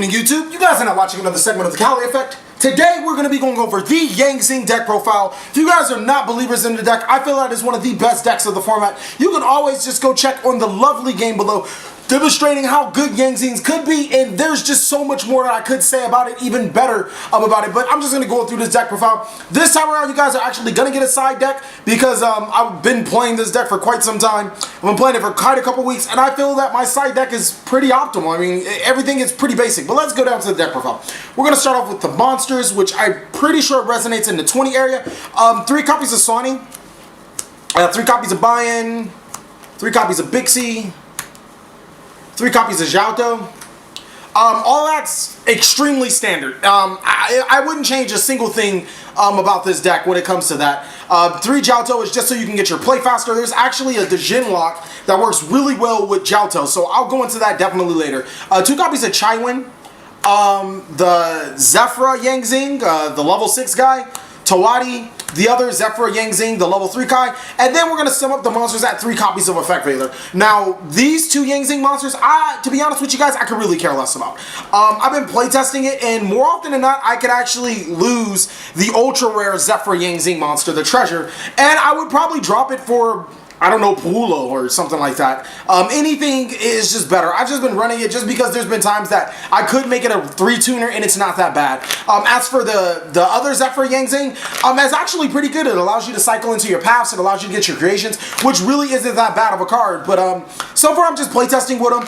evening, YouTube. You guys are now watching another segment of the Cali Effect. Today, we're going to be going over the Zing deck profile. If you guys are not believers in the deck, I feel that is one of the best decks of the format. You can always just go check on the lovely game below, demonstrating how good Zings could be, and there's just so much more that I could say about it, even better about it, but I'm just going to go through this deck profile. This time around, you guys are actually going to get a side deck, because I've been playing this deck for quite some time. I've been playing it for quite a couple weeks, and I feel that my side deck is pretty optimal. I mean, everything is pretty basic, but let's go down to the deck profile. We're going to start off with the monsters, which I'm pretty sure resonates in the 20 area. 3 copies of Swanee, 3 copies of Bayan, 3 copies of Bixie, 3 copies of Jiaotou. All that's extremely standard. I wouldn't change a single thing about this deck when it comes to that. 3 Jiaotou is just so you can get your play faster. There's actually a Djinn lock that works really well with Jiaotou, so I'll go into that definitely later. 2 copies of Chaiwen, the Zephyra Zing, the level 6 guy, Tawadi, the other Zephyra Zing, the level 3 guy, and then we're going to sum up the monsters at 3 copies of Effect Veiler. Now, these 2 Zing monsters, to be honest with you guys, I could really care less about. I've been playtesting it, and more often than not, I could actually lose the ultra rare Zephyra Zing monster, the treasure, and I would probably drop it for, I don't know, Pulo or something like that. Anything is just better. I've just been running it just because there's been times that I could make it a 3-tuner and it's not that bad. As for the other Zephyra Zing, it's actually pretty good. It allows you to cycle into your paths. It allows you to get your creations, which really isn't that bad of a card. But so far I'm just playtesting with them.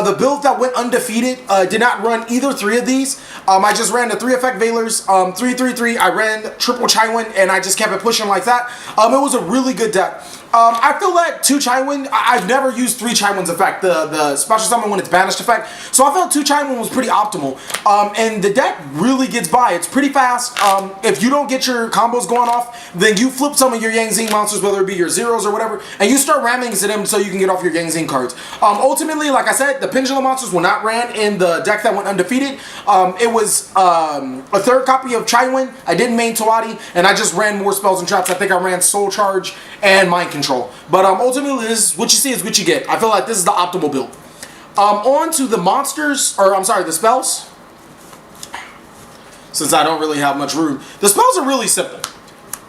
The build that went undefeated did not run either 3 of these. I just ran the 3 Effect Veilers, 3-3-3. I ran triple Chaiwen and I just kept it pushing like that. It was a really good deck. I feel that 2 Chaiwen, I've never used 3 Chaiwen's effect, the special summon when it's banished effect, so I felt 2 Chaiwen was pretty optimal, and the deck really gets by. It's pretty fast. If you don't get your combos going off, then you flip some of your Zing monsters, whether it be your zeros or whatever, and you start ramming into them so you can get off your Zing cards. Ultimately, like I said, the Pendulum monsters were not ran in the deck that went undefeated. It was a 3rd copy of Chaiwen. I didn't main Tawadi, and I just ran more spells and traps. I think I ran Soul Charge and Mind Control. But ultimately, this is what you see is what you get. I feel like this is the optimal build. On to the monsters, or I'm sorry, the spells. Since I don't really have much room. The spells are really simple.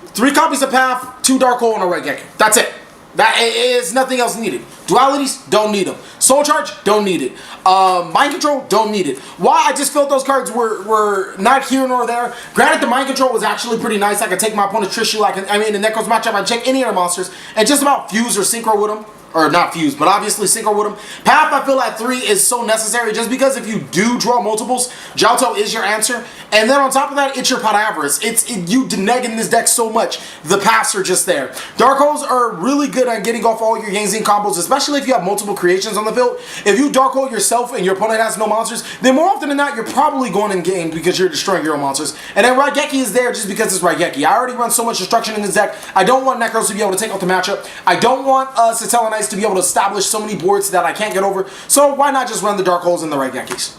3 copies of Path, 2 Dark Hole, and a Red Geki. That's it. That is nothing else needed. Dualities, don't need them. Soul Charge, don't need it. Mind Control, don't need it. Why? I just felt those cards were not here nor there. Granted, the Mind Control was actually pretty nice. I could take my opponent's Trishu, in the Necros matchup, I check any other monsters, and just about fuse or synchro with them. Or not fuse, but obviously synchro with them. Path, I feel like 3 is so necessary just because if you do draw multiples, Jiaotou is your answer. And then on top of that, it's your Pot Avarice. You denegging this deck so much, the paths are just there. Dark Holes are really good at getting off all your Zing combos, especially if you have multiple creations on the field. If you Dark Hole yourself and your opponent has no monsters, then more often than not, you're probably going in game because you're destroying your own monsters. And then Raigeki is there just because it's Raigeki. I already run so much destruction in this deck. I don't want Necros to be able to take off the matchup. I don't want Satellites to be able to establish so many boards that I can't get over, so why not just run the Dark Holes and the Raigekis?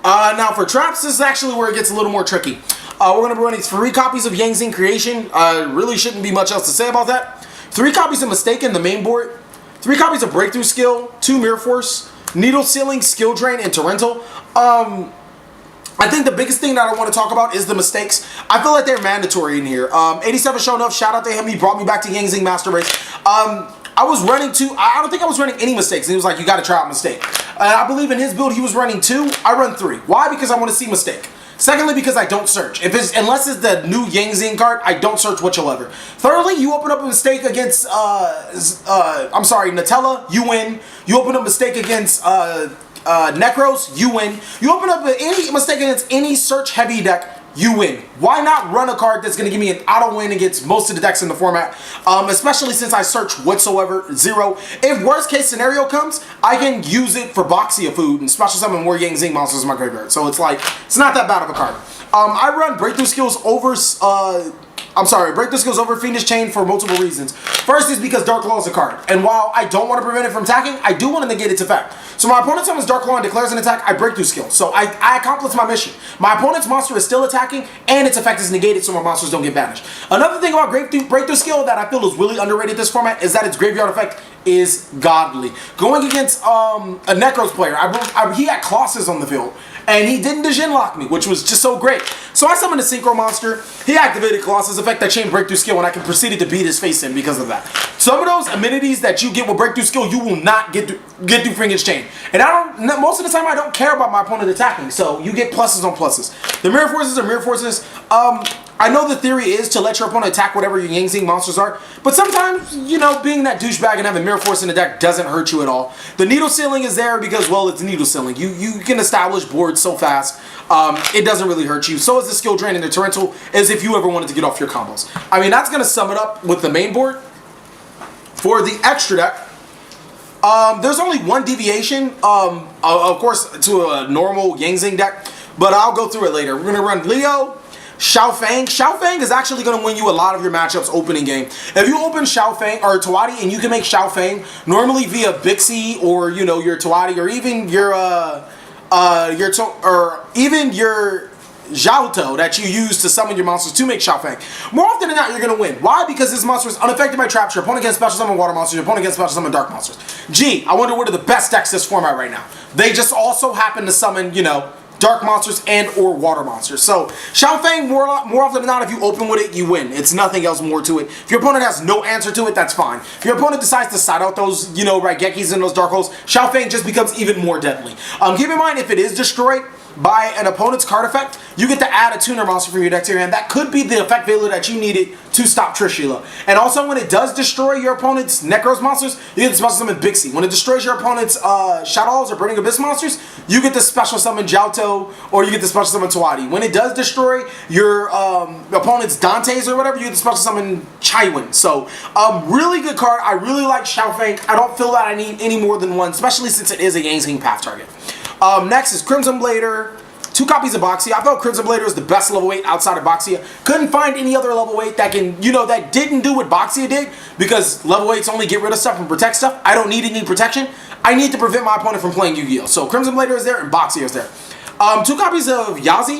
Now for traps, this is actually where it gets a little more tricky. We're going to be running 3 copies of Zing Creation. Really shouldn't be much else to say about that. 3 copies of Mistaken, the main board. 3 copies of Breakthrough Skill, 2 Mirror Force, Needle Sealing, Skill Drain, and Torrential. I think the biggest thing that I want to talk about is the mistakes. I feel like they're mandatory in here. 87 Show Enough, shout out to him. He brought me back to Zing Master Race. I was running 2. I don't think I was running any mistakes. And he was like, you got to try out mistake. I believe in his build, he was running 2. I run 3. Why? Because I want to see mistake. Secondly, because I don't search. Unless it's the new Zing card, I don't search whatsoever. Thirdly, you open up a mistake against, Nutella, you win. You open up a mistake against, Necros, you win. You open up any mistake against any search heavy deck, you win. Why not run a card that's going to give me an auto win against most of the decks in the format, especially since I search whatsoever, 0. If worst case scenario comes, I can use it for Boxia food and special summon more Zing monsters in my graveyard. So it's like, it's not that bad of a card. I run Breakthrough Skills over I'm sorry, break through skills over Fiendish Chain for multiple reasons. First is because Dark Claw is a card, and while I don't want to prevent it from attacking, I do want to negate its effect. So my opponent summons Dark Claw and declares an attack, I break through skill. So I accomplish my mission. My opponent's monster is still attacking, and its effect is negated so my monsters don't get banished. Another thing about breakthrough skill that I feel is really underrated this format is that its graveyard effect is godly. Going against a Necros player, he had Colossus on the field, and he didn't Djinn lock me, which was just so great. So I summoned a Synchro monster, he activated Colossus effect, that chain breakthrough skill, and I can proceed to beat his face in because of that. Some of those amenities that you get with breakthrough skill, you will not get through Fiendish Chain. And most of the time I don't care about my opponent attacking, so you get pluses on pluses. The Mirror Forces are Mirror Forces. I know the theory is to let your opponent attack whatever your Yang Zing monsters are, but sometimes, you know, being that douchebag and having Mirror Force in the deck doesn't hurt you at all. The needle ceiling is there because, well, it's needle ceiling. You can establish boards so fast, it doesn't really hurt you. So is the skill drain and the torrential, as if you ever wanted to get off your combos. I mean, that's going to sum it up with the main board. For the extra deck, there's only one deviation, of course, to a normal Yang Zing deck, but I'll go through it later. We're going to run Leo, Xiao Fang. Xiao Fang is actually going to win you a lot of your matchups opening game. If you open Xiao Fang or Tawadi and you can make Xiao Fang normally via Bixie or, you know, your Tawadi or even your Zhouto that you use to summon your monsters to make Xiao Fang, more often than not you're going to win. Why? Because this monster is unaffected by traps. Your opponent can special summon water monsters. Your opponent can special summon dark monsters. Gee, I wonder what are the best decks this format right now. They just also happen to summon, you know, dark monsters and or water monsters. So Xiao Fang, more often than not, if you open with it, you win. It's nothing else more to it. If your opponent has no answer to it, that's fine. If your opponent decides to side out those, you know, Raigekis and those dark holes, Xiao Fang just becomes even more deadly. Keep in mind, if it is destroyed by an opponent's card effect, you get to add a tuner monster from your deck to your hand. That could be the effect value that you needed to stop Trishula. And also, when it does destroy your opponent's Necros monsters, you get to special summon Bixie. When it destroys your opponent's Shadows or Burning Abyss monsters, you get to special summon Zhouto or you get to special summon Tawadi. When it does destroy your opponent's Dantes or whatever, you get to special summon Chaiwen. So, really good card. I really like Xiao Fang. I don't feel that I need any more than one, especially since it is a Yang Zing path target. Next is Crimson Blader, 2 copies of Boxia. I felt Crimson Blader is the best level 8 outside of Boxia. Couldn't find any other level 8 that can, you know, that didn't do what Boxia did, because level 8s only get rid of stuff and protect stuff. I don't need any protection. I need to prevent my opponent from playing Yu-Gi-Oh! So Crimson Blader is there and Boxia is there. 2 copies of Yazi.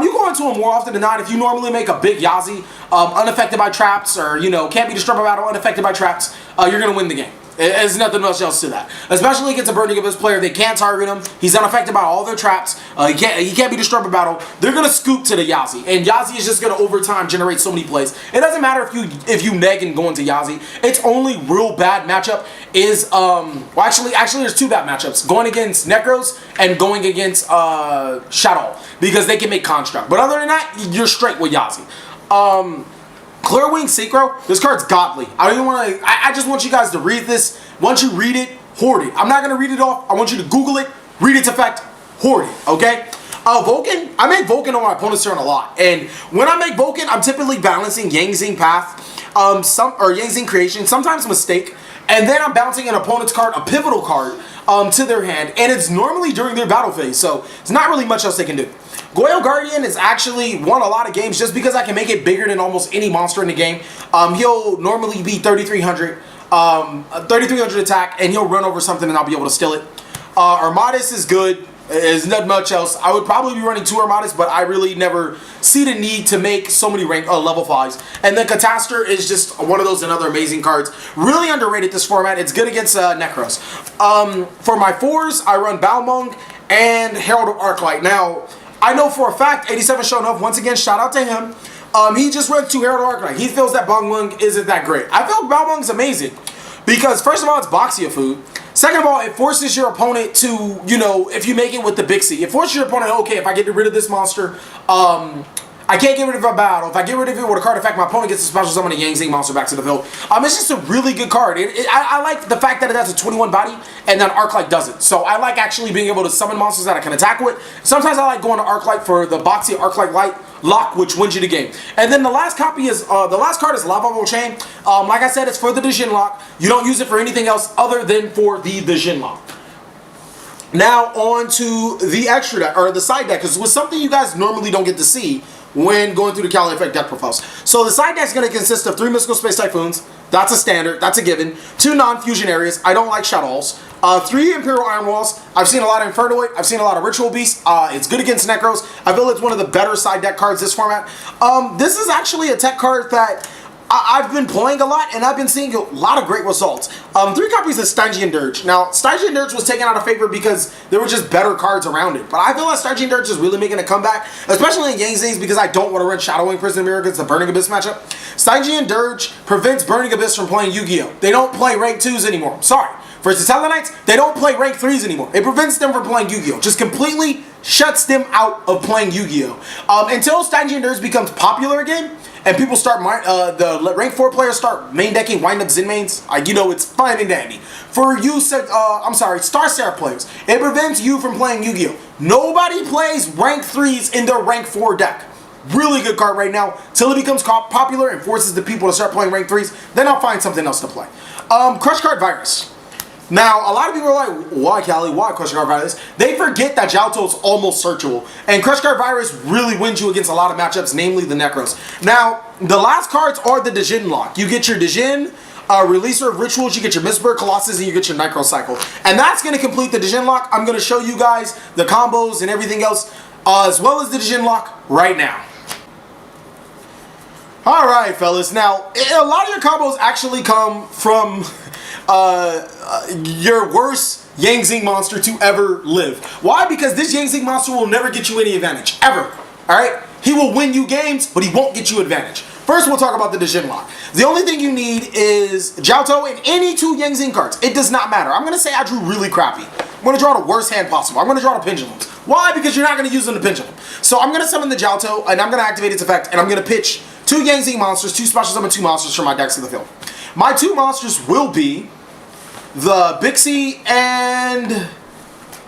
You go into them more often than not. If you normally make a big Yazi, unaffected by traps, or, you know, can't be destroyed by battle, unaffected by traps, you're going to win the game. There's nothing else to that. Especially against a Burning Abyss player, they can't target him. He's unaffected by all their traps. He can't be destroyed by battle. They're gonna scoop to the Yazi, and Yazi is just gonna over time generate so many plays. It doesn't matter if you neg and go into Yazi. Its only real bad matchup is well, actually there's 2 bad matchups: going against Necros and going against Shadow, because they can make construct. But other than that, you're straight with Yazi. Clearwing Synchro, this card's godly. I just want you guys to read this. Once you read it, hoard it. I'm not going to read it off. I want you to Google it, read its effect, hoard it, okay? Vulcan, I make Vulcan on my opponent's turn a lot. And when I make Vulcan, I'm typically balancing Yang Zing Path, or Yang Zing Creation, sometimes Mistake, and then I'm bouncing an opponent's card, a pivotal card, to their hand, and it's normally during their battle phase, so it's not really much else they can do. Goyle Guardian has actually won a lot of games just because I can make it bigger than almost any monster in the game. He'll normally be 3,300 attack, and he'll run over something and I'll be able to steal it. Armadas is good. There's not much else. I would probably be running 2 Armadas, but I really never see the need to make so many level 5s. And then Catastor is just one of those another amazing cards. Really underrated this format. It's good against Necros. For my 4s, I run Balmung and Herald of Arclight. Now, I know for a fact, 87 showing up, once again, shout out to him. He just runs 2 Herald of Arclight. He feels that Balmung isn't that great. I feel Balmung's amazing because, first of all, it's Boxia food. Second of all, it forces your opponent to, you know, if you make it with the Bixie, it forces your opponent, okay, if I get rid of this monster, I can't get rid of it a battle. If I get rid of it with a card effect, my opponent gets a special summon a Yang Zing monster back to the field. It's just a really good card. I like the fact that it has a 21 body and then Arclight doesn't. So I like actually being able to summon monsters that I can attack with. Sometimes I like going to Arclight for the Boxia Arclight Light lock, which wins you the game. And then the last card is Lava Chain. Like I said, it's for the Djinn lock. You don't use it for anything else other than for the Djinn lock. Now on to the extra deck, or the side deck, because it was something you guys normally don't get to see when going through the Cali Effect deck profiles. So the side deck's going to consist of 3 Mystical Space Typhoons. That's a standard. That's a given. 2 non-fusion areas. I don't like Shadows. 3 Imperial Iron Walls. I've seen a lot of Infernoid. I've seen a lot of Ritual Beasts. It's good against Necros. I feel it's one of the better side deck cards this format. This is actually a tech card that I've been playing a lot, and I've been seeing a lot of great results. 3 copies of Stygian Dirge. Now, Stygian Dirge was taken out of favor because there were just better cards around it. But I feel like Stygian Dirge is really making a comeback, especially in Yang Zings, because I don't want to run Shadowing Prison of Mirror against the Burning Abyss matchup. Stygian Dirge prevents Burning Abyss from playing Yu-Gi-Oh! They don't play rank 2s anymore. Sorry. Versus Tellarknights, they don't play rank 3s anymore. It prevents them from playing Yu-Gi-Oh! Just completely shuts them out of playing Yu-Gi-Oh! Until Stygian Dirge becomes popular again, and people start, the rank 4 players start main decking wind-up Zin mains, you know, it's fine and dandy. For you, Star Seraph players, it prevents you from playing Yu-Gi-Oh! Nobody plays rank 3s in their rank 4 deck. Really good card right now, till it becomes popular and forces the people to start playing rank 3s, then I'll find something else to play. Crush Card Virus. Now, a lot of people are like, why, Cali? Why Crush Card Virus? They forget that Jiaotou is almost searchable. And Crush Card Virus really wins you against a lot of matchups, namely the Necros. Now, the last cards are the Djinn lock. You get your Djinn, Releaser of Rituals, you get your Mistborn Colossus, and you get your Necro Cycle. And that's going to complete the Djinn lock. I'm going to show you guys the combos and everything else, as well as the Djinn lock right now. Alright, fellas. Now, a lot of your combos actually come from your worst Yang Zing monster to ever live. Why? Because this Yang Zing monster will never get you any advantage. Ever. Alright? He will win you games, but he won't get you advantage. First, we'll talk about the Djinn lock. The only thing you need is Jiaotou and any 2 Yang Zing cards. It does not matter. I'm going to say I drew really crappy. I'm going to draw the worst hand possible. I'm going to draw the Pendulums. Why? Because you're not going to use them to Pendulum. So I'm going to summon the Jiaotou, and I'm going to activate its effect, and I'm going to pitch 2 Yang Zing monsters, 2 special summon 2 monsters from my decks to the field. My 2 monsters will be the Bixie and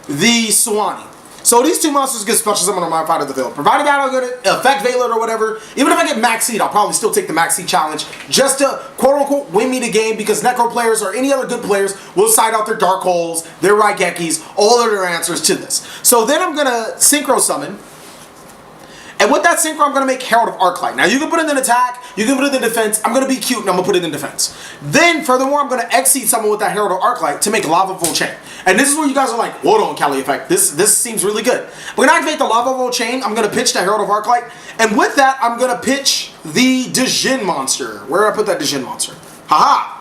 the Suwani. So these 2 monsters get special summon on my side of the field. Provided that I'll get it, Effect Veiler or whatever, even if I get Max Seed, I'll probably still take the Max Seed challenge just to quote-unquote win me the game, because Necro players or any other good players will side out their Dark Holes, their Raigekis, all of their answers to this. So then I'm going to Synchro Summon. And with that Synchro, I'm going to make Herald of Arclight. Now, you can put it in attack, you can put it in defense. I'm going to be cute, and I'm going to put it in defense. Then, furthermore, I'm going to Exceed someone with that Herald of Arclight to make Lava Volt Chain. And this is where you guys are like, hold on, Cali Effect. This seems really good. We're going to activate the Lava Volt Chain. I'm going to pitch the Herald of Arclight. And with that, I'm going to pitch the Djinn monster. Where did I put that Djinn monster? Haha!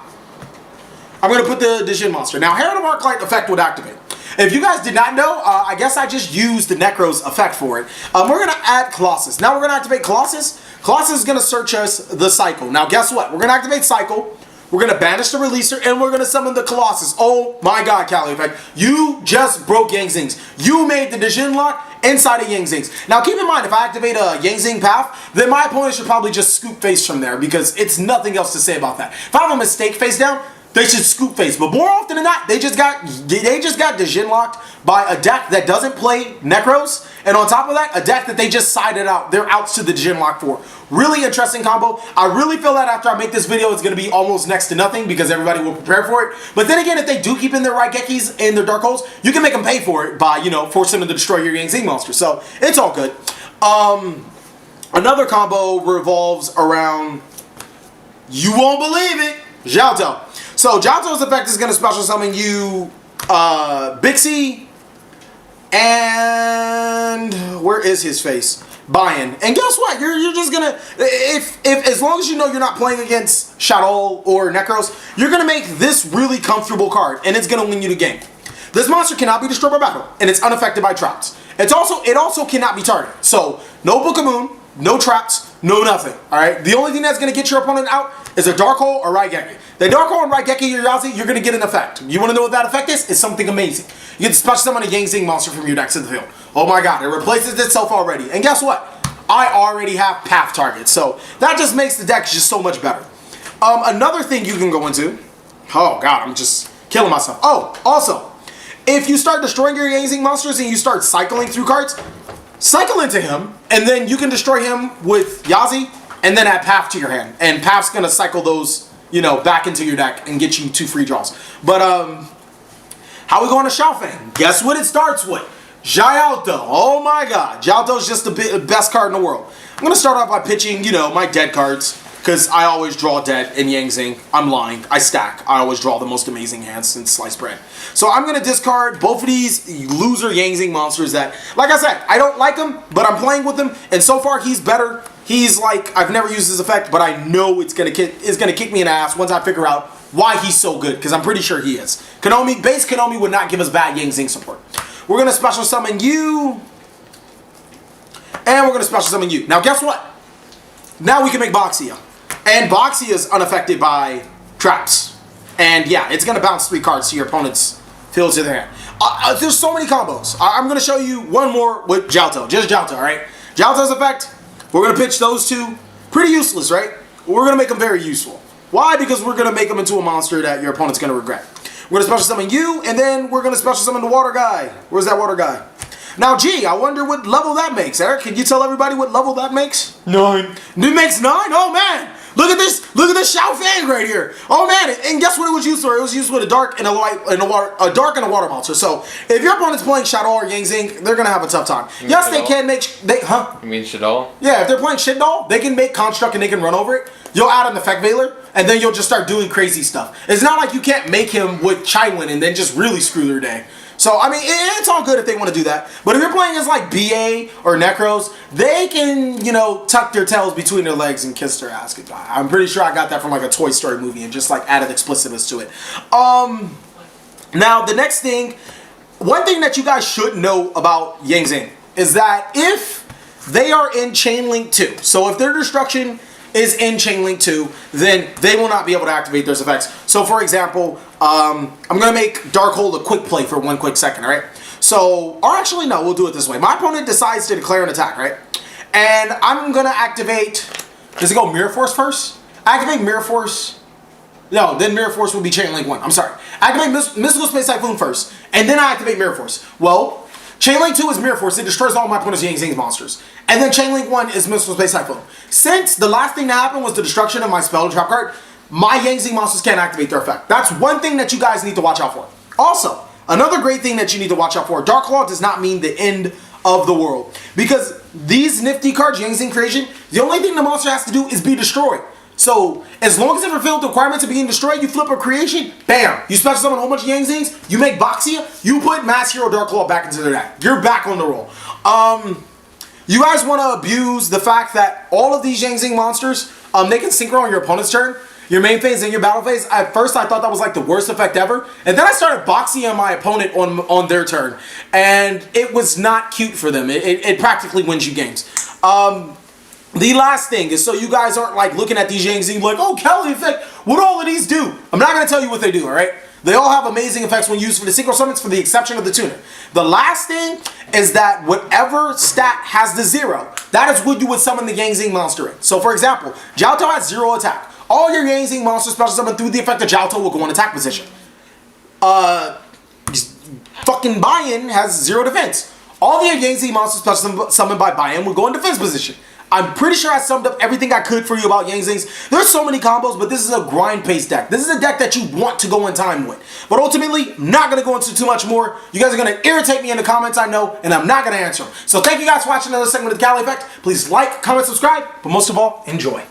I'm going to put the Djinn monster. Now, Herald of Arclight effect would activate. If you guys did not know, I guess I just used the Necros effect for it. We're going to add Colossus. Now we're going to activate Colossus. Colossus is going to search us the Cycle. Now guess what? We're going to activate Cycle. We're going to banish the Releaser, and we're going to summon the Colossus. Oh my god, Cali Effect. You just broke Yang Zings. You made the Djinn lock inside of Yang Zings. Now keep in mind, if I activate a Yang Zing Path, then my opponent should probably just scoop face from there, because it's nothing else to say about that. If I have a mistake face down, they should scoop face. But more often than not, they just got Djinn locked by a deck that doesn't play Necros. And on top of that, a deck that they just sided out. They're outs to the Djinn lock for. Really interesting combo. I really feel that after I make this video, it's going to be almost next to nothing, because everybody will prepare for it. But then again, if they do keep in their Raigekis and their Dark Holes, you can make them pay for it by, you know, forcing them to destroy your Yang Zing monster. So it's all good. Another combo revolves around, you won't believe it, Jiaotou. So Jiaotou's effect is going to special summon you Bixie and where is his face? Bayan. And guess what? You're just gonna, if as long as you know you're not playing against Shadow or Necros, you're gonna make this really comfortable card, and it's gonna win you the game. This monster cannot be destroyed by battle, and it's unaffected by traps. It also cannot be targeted. So no Book of Moon, no traps, no nothing. Alright? The only thing that's gonna get your opponent out is a Dark Hole or Raigeki. The Dark Hole and Raigeki or Yazi, you're gonna get an effect. You wanna know what that effect is? It's something amazing. You get to special summon a Yang Zing monster from your deck to the field. Oh my god, it replaces itself already. And guess what? I already have path targets, so that just makes the deck just so much better. Another thing you can go into, oh god, I'm just killing myself. Oh, also, if you start destroying your Yang Zing monsters and you start cycling through cards, cycle into him, and then you can destroy him with Yazi, and then add Path to your hand. And Path's gonna cycle those, you know, back into your deck and get you 2 free draws. But how we going to Xiaofeng? Guess what it starts with? Jialto. Oh my god. Jialto's just the best card in the world. I'm going to start off by pitching, you know, my dead cards. Because I always draw dead in Yang Zing. I'm lying. I stack. I always draw the most amazing hands since sliced bread. So I'm going to discard both of these loser Yang Zing monsters that, like I said, I don't like him, but I'm playing with him. And so far, he's better. He's like, I've never used his effect, but I know it's going to kick me in the ass once I figure out why he's so good. Because I'm pretty sure he is. Base Konami would not give us bad Yang Zing support. We're going to special summon you. And we're going to special summon you. Now, guess what? Now we can make Boxia. And Boxia is unaffected by traps. And yeah, it's going to bounce 3 cards to your opponent's field to their hand. There's so many combos. I'm going to show you one more with Jialto. Just Jialto, alright? Jialto's effect, we're going to pitch those 2. Pretty useless, right? We're going to make them very useful. Why? Because we're going to make them into a monster that your opponent's going to regret. We're going to special summon you, and then we're going to special summon the water guy. Where's that water guy? Now, gee, I wonder what level that makes. Eric, can you tell everybody what level that makes? 9. It makes 9? Oh, man. Look at this Xiao Fang right here. Oh man, and guess what it was used for? It was used with a dark and a light and a dark and a water monster. So if your opponent's playing Shadow or Yang Zing, they're gonna have a tough time. Yes, they can make You mean Shadow? Yeah, if they're playing Shadow, they can make Construct and they can run over it. You'll add an Effect Veiler, and then you'll just start doing crazy stuff. It's not like you can't make him with Chaiwin and then just really screw their day. So, I mean, it's all good if they want to do that. But if you're playing as, like, BA or Necros, they can, you know, tuck their tails between their legs and kiss their ass goodbye. I'm pretty sure I got that from, like, a Toy Story movie and just, like, added explicitness to it. Now, the next thing, one thing that you guys should know about Yang Zing is that if they are in Chain Link 2, so if their destruction is in Chain Link 2, then they will not be able to activate those effects. So, for example, I'm going to make Darkhold a quick play for 1 quick second, right? So, or actually, no, we'll do it this way. My opponent decides to declare an attack, right? And I'm going to activate, does it go Mirror Force first? Activate Mirror Force. No, then Mirror Force will be Chain Link 1. I'm sorry. Activate Mystical Space Typhoon first, and then I activate Mirror Force. Well, Chain Link 2 is Mirror Force. It destroys all my opponent's Yang Zing monsters. And then Chain Link 1 is Mystical Space Typhoon. Since the last thing that happened was the destruction of my spell and trap card, my Yang Zing monsters can't activate their effect. That's one thing that you guys need to watch out for. Also, another great thing that you need to watch out for, Dark Claw does not mean the end of the world. Because these nifty cards, Yang Zing creation, the only thing the monster has to do is be destroyed. So, as long as it fulfills the requirements of being destroyed, you flip a creation, bam! You special summon a whole bunch of Yang Zings, you make Boxia, you put Mass Hero Dark Claw back into their deck. You're back on the roll. You guys want to abuse the fact that all of these Yang Zing monsters, they can synchro on your opponent's turn, your main phase and your battle phase. At first, I thought that was like the worst effect ever. And then I started Boxia my opponent on their turn. And it was not cute for them. It practically wins you games. The last thing is so you guys aren't like looking at these Yang Zing like, oh, Cali effect, what all of these do? I'm not going to tell you what they do, alright? They all have amazing effects when used for the synchro summons for the exception of the tuner. The last thing is that whatever stat has the 0, that is what you would summon the Yang Zing monster in. So for example, Jialto has 0 attack. All your Yang Zing monsters special summon through the effect of Jialto will go in attack position. Fucking Bayan has 0 defense. All the Yang Zing monsters special summoned by Bayan will go in defense position. I'm pretty sure I summed up everything I could for you about Yang Zings. There's so many combos, but this is a grind-paced deck. This is a deck that you want to go in time with. But ultimately, not going to go into too much more. You guys are going to irritate me in the comments, I know, and I'm not going to answer them. So thank you guys for watching another segment of the Cali Effect. Please like, comment, subscribe, but most of all, enjoy.